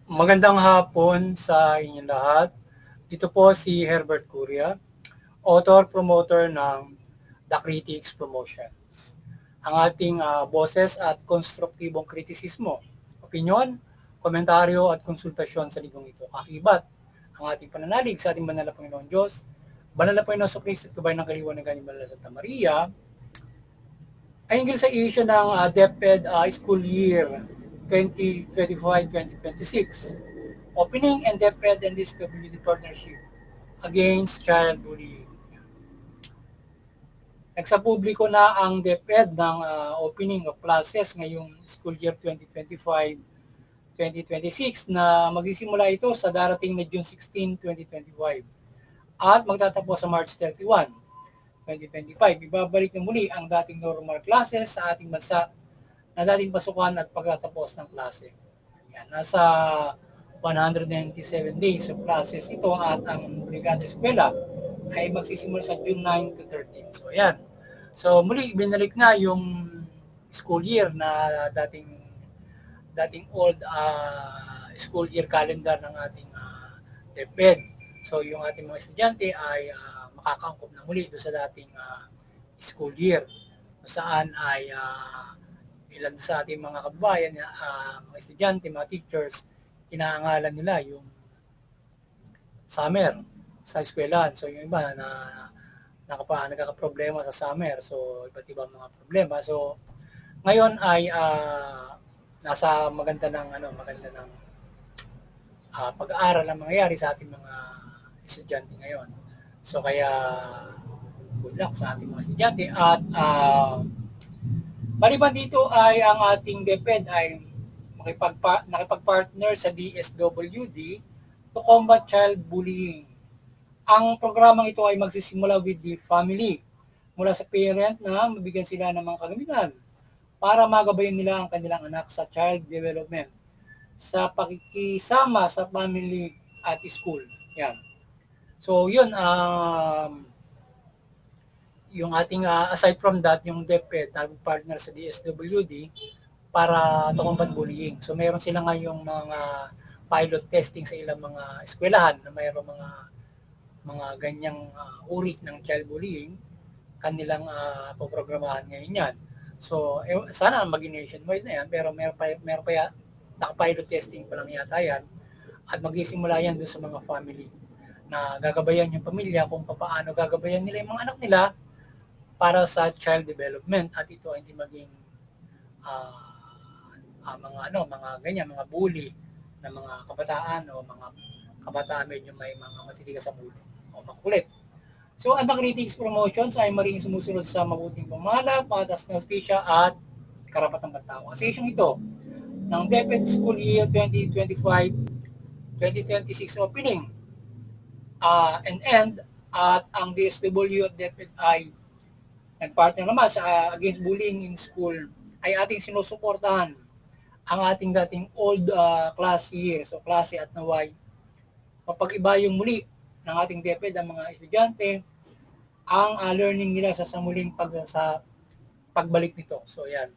Magandang hapon sa inyong lahat. Dito po si Herbert Curia, author-promoter ng The Critics Promotions. Ang ating boses at konstruktibong kritisismo, opinyon, komentaryo at konsultasyon sa ligong ito. Kakibat ang ating pananalig sa ating banal na Panginoon Diyos, banal na Panginoon sa Kristo at gabay ng kaliwan ng Ganyan Banal Santa Maria, ay hinggil sa issue ng DepEd School Year 2025-2026, Opening and DepEd and DSWD Partnership Against Child Bullying. Nagsapubliko na ang DepEd ng opening of classes ngayong school year 2025-2026 na magsisimula ito sa darating na June 16, 2025 at magtatapos sa March 31, 2025. Ibabalik na muli ang dating normal classes sa ating bansa na dating pasukan at pagtatapos ng klase. Yan, nasa 197 days of classes ito at ang brigada eskwela ay magsisimula sa June 9 to 13. So yan. So muli binalik na yung school year na dating old school year calendar ng ating DepEd. So yung ating mga estudyante ay makakaangkop na muli doon sa dating school year saan ay ilan sa ating mga kababayan, mga estudyante, mga teachers, inaangalan nila yung summer sa eskwelahan. So yung iba na nagkakaproblema sa summer. So iba't ibang mga problema. So ngayon ay nasa maganda ng pag-aaral ang mangyayari sa ating mga estudyante ngayon. So kaya good luck sa ating mga estudyante at maliban dito ay ang ating DepEd ay nakipag-partner sa DSWD to combat child bullying. Ang programang ito ay magsisimula with the family mula sa parent na mabigyan sila ng mga kagamitan para magabayan nila ang kanilang anak sa child development sa pakikisama sa family at school. Yan. So yun, yung ating aside from that, yung DepEd partner sa DSWD para to combat bullying. So mayroon sila ngayong mga pilot testing sa ilang mga eskwelahan na mayroong mga ganyang uri ng child bullying, kanilang poprogramahan ngayon yan. So sana maging nationwide na yan, pero meron pa naka-pilot testing pa lang yata yan at magsisimula yan doon sa mga family na gagabayan yung pamilya kung paano gagabayan nila yung mga anak nila para sa child development at ito ay hindi maging mga ganyan, mga bully na mga kabataan o mga kabataan medyo may mga matitigas sa ulo o makulit. So ang Critics Promotions ay maring sumusunod sa mabuting pamahala, patas na hustisya at karapatang pantao. Kasi ito ng DepEd School Year 2025-2026 opening and end at ang DSW at DepEd ay nag-partner naman sa Against Bullying in School ay ating sinusuportahan ang ating dating old class year, so klase at naway mapag-iba yung muli ng ating DepEd ang mga estudyante ang learning nila sa muling pagbalik nito. So yan,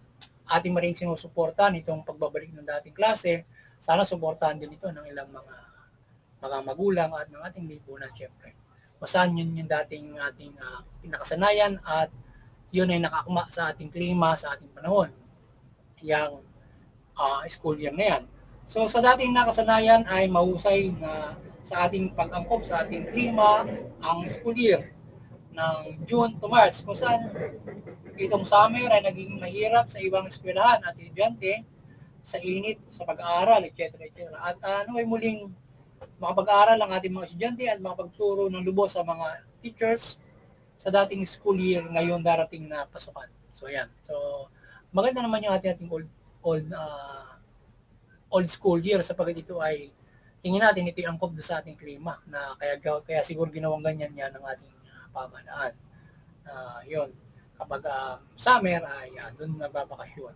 ating maring sinusuportahan itong pagbabalik ng dating klase. Sana suportahan din ito ng ilang mga magulang at ng ating lipunan syempre. Masan yun yung dating ating pinakasanayan at yun ay nakakuma sa ating klima, sa ating panahon. Yang school year na yan. So sa dating nakasanayan ay mahusay na sa ating pag-angkop sa ating klima ang school year ng June to March kung saan itong summer ay nagiging mahirap sa ibang eskwelahan at estudyante sa init, sa pag-aaral, etc. At ay muling makapag-aaral ang ating mga estudyante at makapagturo ng lubos sa mga teachers sa dating school year ngayon darating na pasukan. So yan. So maganda naman yung ating old school year sapagkat ito ay tingin natin ito yung angkop sa ating klima na kaya siguro ginawang ganyan yan ng ating pamahalaan. Yun. Kapag summer ay doon nagbabakasyon.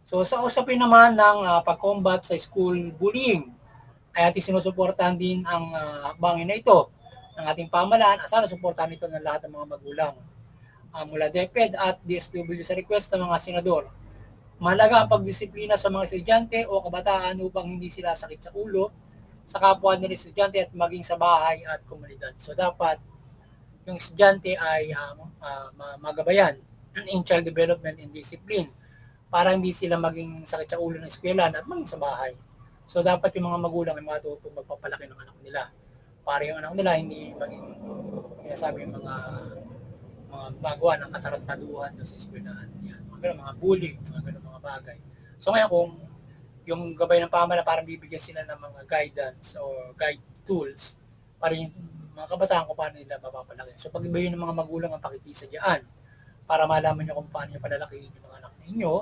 So sa usapin naman ng pag-combat sa school bullying ay ating sinusuportahan din ang hakbangin na ito ng ating pamahalaan at sana suportahan ito ng lahat ng mga magulang mula DepEd at DSWD sa request ng mga senador Mahalaga ang pagdisiplina sa mga estudyante o kabataan upang hindi sila sakit sa ulo, sa kapwa nila estudyante at maging sa bahay at komunidad. So dapat yung estudyante ay magabayan in child development and discipline para hindi sila maging sakit sa ulo ng eskwelahan at maging sa bahay. So dapat yung mga magulang ay matutong magpapalaki ng anak nila para yung anak nila hindi maging sinasabi yung mga gumagawa ng katarantaduhan sa eskwelahan. Yan. Mga bullying, mga ganun mga bagay. So ngayon kung yung gabay ng pamahalaan parang bibigyan sila ng mga guidance o guide tools para yung mga kabataan kung paano nila mapapalaki. So pag iba yun ng mga magulang ang pakikisa diyan para malaman nyo kung paano nyo palalakihin yung mga anak ninyo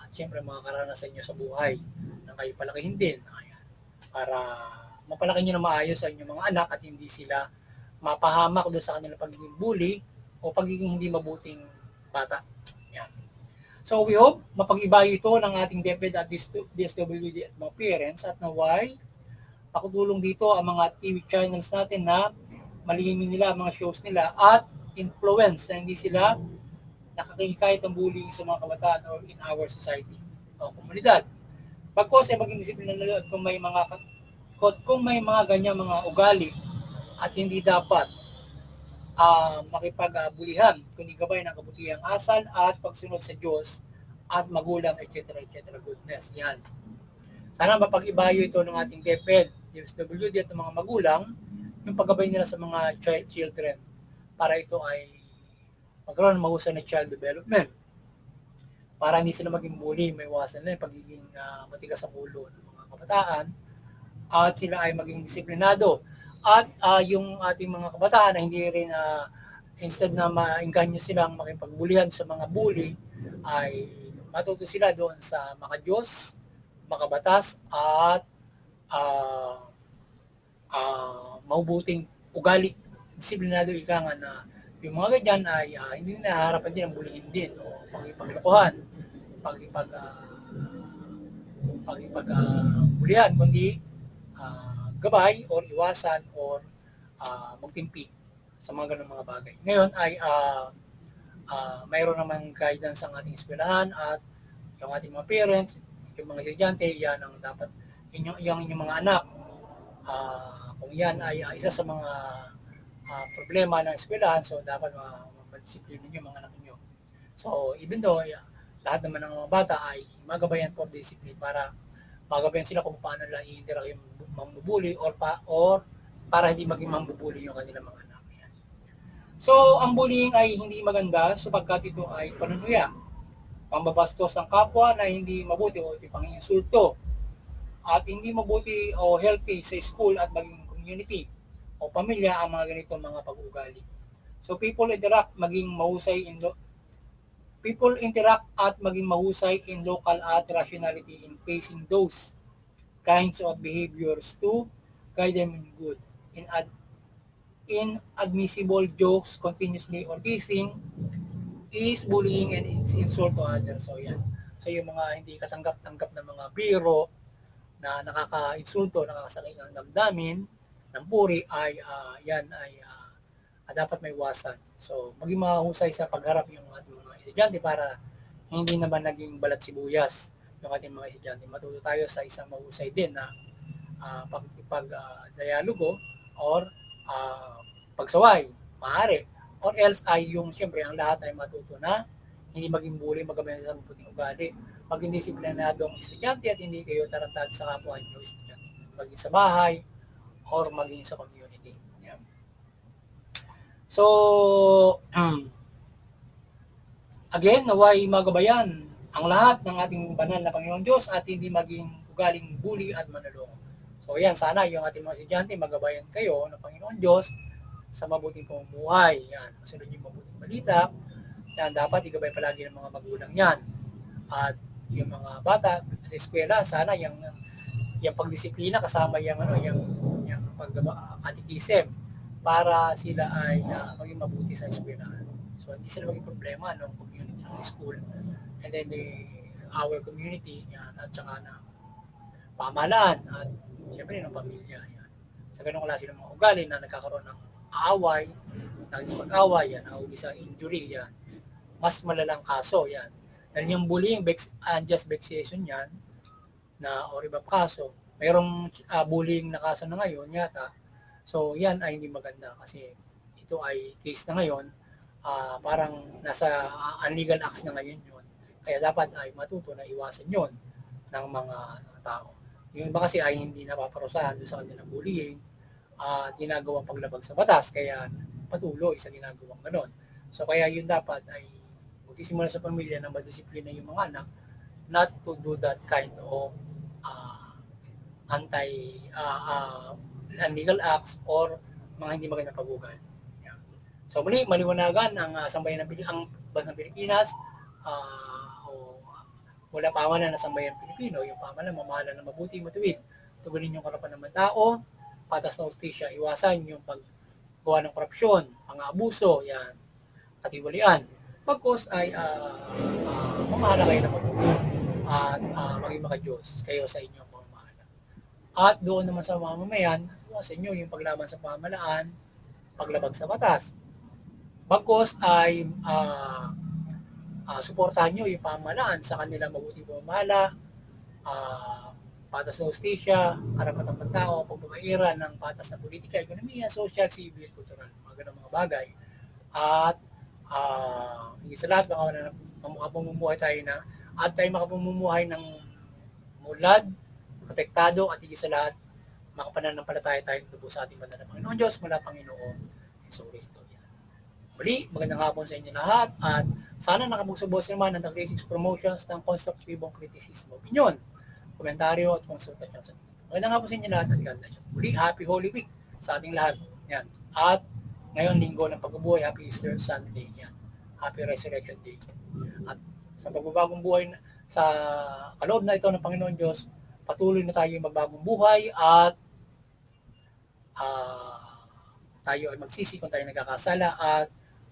at syempre mga karanasan nyo sa buhay na kayo palakihin din. Ayan. Para mapalaki nyo na maayos sa inyong mga anak at hindi sila mapahamak doon sa kanilang pagiging bully o pagiging hindi mabuting bata. Yan. So we hope mapag-ibayo ito ng ating DepEd at DSWD at mga parents at naway pakutulong dito ang mga TV channels natin na malihimin nila ang mga shows nila at influence na hindi sila nakakikayat ng bullying sa mga kabataan or in our society o komunidad. Pagkos ay maging disiplinado at kung may mga ganyan mga ugali at hindi dapat makipagbulihan, kundi gabay ng kabutihang asal at pagsunod sa Diyos at magulang, etc. Goodness. Yan. Sana mapag-ibayo ito ng ating DepEd, DSWD at ng mga magulang, yung paggabay nila sa mga children para ito ay magkaroon ng mahusay na child development. Para hindi sila maging bully, may iwasan na yung pagiging matigas ang ulo ng mga kabataan at sila ay maging disiplinado. At yung ating mga kabataan na hindi rin instead na maingganyo silang makipagbulihan sa mga bully, ay matuto sila doon sa makadiyos, makabatas at mabuting ugali. Disiplinado ika nga na yung mga ganyan ay hindi na harapan din ang bulihin din o pagipaglokohan, pagipagbulihan, kundi gabay or iwasan or magtimpi sa mga ganung mga bagay. Ngayon ay mayroon namang guidance ang ating eskwelahan at yung ating mga parents, yung mga estudyante, yan ang dapat yung mga anak. Kung yan ay isa sa mga problema ng eskwelahan, so dapat madisiplina niyo mga anak niyo. So even though lahat naman ng mga bata ay magabayan for discipline para magabayan sila kung paano nila i-interact yung mambubuli or para hindi maging mambubuli yung kanilang mga anak. Yan. So ang bullying ay hindi maganda sapagkat ito ay panunuya, pambabastos ng kapwa na hindi mabuti o pang-insulto at hindi mabuti o healthy sa school at maging community o pamilya ang mga ganitong mga pag-uugali. So people interact at maging mahusay in local at rationality in facing those kinds of behaviors to guide them in good. Inadmissible jokes continuously or teasing is bullying and insult to others. So yan. So yung mga hindi katanggap-tanggap na mga biro na nakaka-insulto, nakakasakit ng damdamin, ng puri ay dapat may iwasan. So maging mahusay sa pagharap yung ating mga estudyante para hindi naman naging balat sibuyas yung ating mga estudyante. Matuto tayo sa isang mahusay din na pag-dialogo or pagsaway, maaari. Or else ay yung siyempre ang lahat ay matuto na hindi maging bully, magabayan sa mabuting ugali, maging disiplinadong estudyante at hindi kayo tarantado sa kapwa nyo estudyante. Maging sa bahay or maging sa community. Yeah. So, again, naway magabayan ang lahat ng ating banal na Panginoon Diyos at hindi maging ugaling bully at manloloko. So yan, sana yung ating mga estudyante magabayan kayo ng Panginoon Diyos sa mabuting pamumuhay. Yan, masunod yung mabuting balita. Yan, dapat igabay palagi ng mga magulang yan. At yung mga bata sa eskwela, sana yung pagdisiplina kasama yung pag-katikisim para sila ay maging mabuti sa eskwela. So hindi sila maging problema ng community ng school and then our community yan, at saka na pamahalaan at siyempre ng pamilya. Yan. Sa ganung klase ng mga ugali na nagkakaroon ng away, naging mag-away, yan, nauwi sa injury, yan. Mas malalang kaso, yan. Dahil yung bullying, unjust vexation yan, na or iba pa kaso, mayroong bullying na kaso na ngayon yata. So yan ay hindi maganda kasi ito ay case na ngayon, parang nasa unlegal acts na ngayon yun. Kaya dapat ay matuto na iwasan yon ng mga tao. Yung iba kasi ay hindi napaparusahan doon sa kanilang bullying, ginagawang paglabag sa batas, kaya patuloy sa ginagawang ganon. So kaya yun dapat ay magsisimula sa pamilya na madisiplina yung mga anak not to do that kind of illegal acts or mga hindi magandang pag-ugal. Yeah. So muli, maliwanagan ang sambayan ng ang bansang Pilipinas, wala pamahalaan ng sambayan Pilipino, yung pamahalaan mamahala ng mabuti, matuwid, tugunin yung karapan ng tao, patas na justisya, iwasan yung paggawa ng korupsyon, pang-abuso, yan, katiwalian. Pagkos ay mamahala kayo ng mabuti at maging maka-Diyos kayo sa inyong pamamahala. At doon naman sa mamamayan, iwasan nyo yung paglaban sa pamahalaan, paglabag sa batas. Bagkos ay suportahan nyo yung pamahalaan sa kanilang mabuting pamamahala, patas na justisya, karapatang pagtao, pagbabairan ng patas na politika, ekonomiya, social, civil, cultural, mga ganang mga bagay. At hindi sa lahat, makapamumuhay tayo na at tayo makapamumuhay ng mulad, protektado, at higit sa lahat, makapananampalataya tayong lubos sa ating banal na Panginoon Diyos, mula Panginoon Hesus Kristo. Muli, magandang hapon sa inyo lahat at sana nakabugsubos naman ng Grade 6 Promotions ng konstruktibong kritisismo, opinyon, komentaryo at konsultasyon sa dito. Magandang hapon sa inyo lahat at God bless you. Muli, Happy Holy Week sa ating lahat. Yan. At ngayon, linggo ng pagbubuhay, Happy Easter Sunday. Yan. Happy Resurrection Day. At sa pagbabagong buhay, sa kaloob na ito ng Panginoon Diyos, patuloy na tayo magbagong buhay at tayo ay magsisi kung tayo nagkakasala at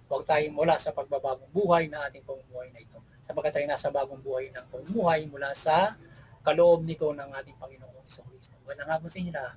huwag tayong mula sa pagbabagong buhay na ating pamumuhay na ito. Sapagkat tayo nasa bagong buhay ng pamumuhay mula sa kaloob nito ng ating Panginoong Hesus Kristo. Magandang hapon sa inyo lahat.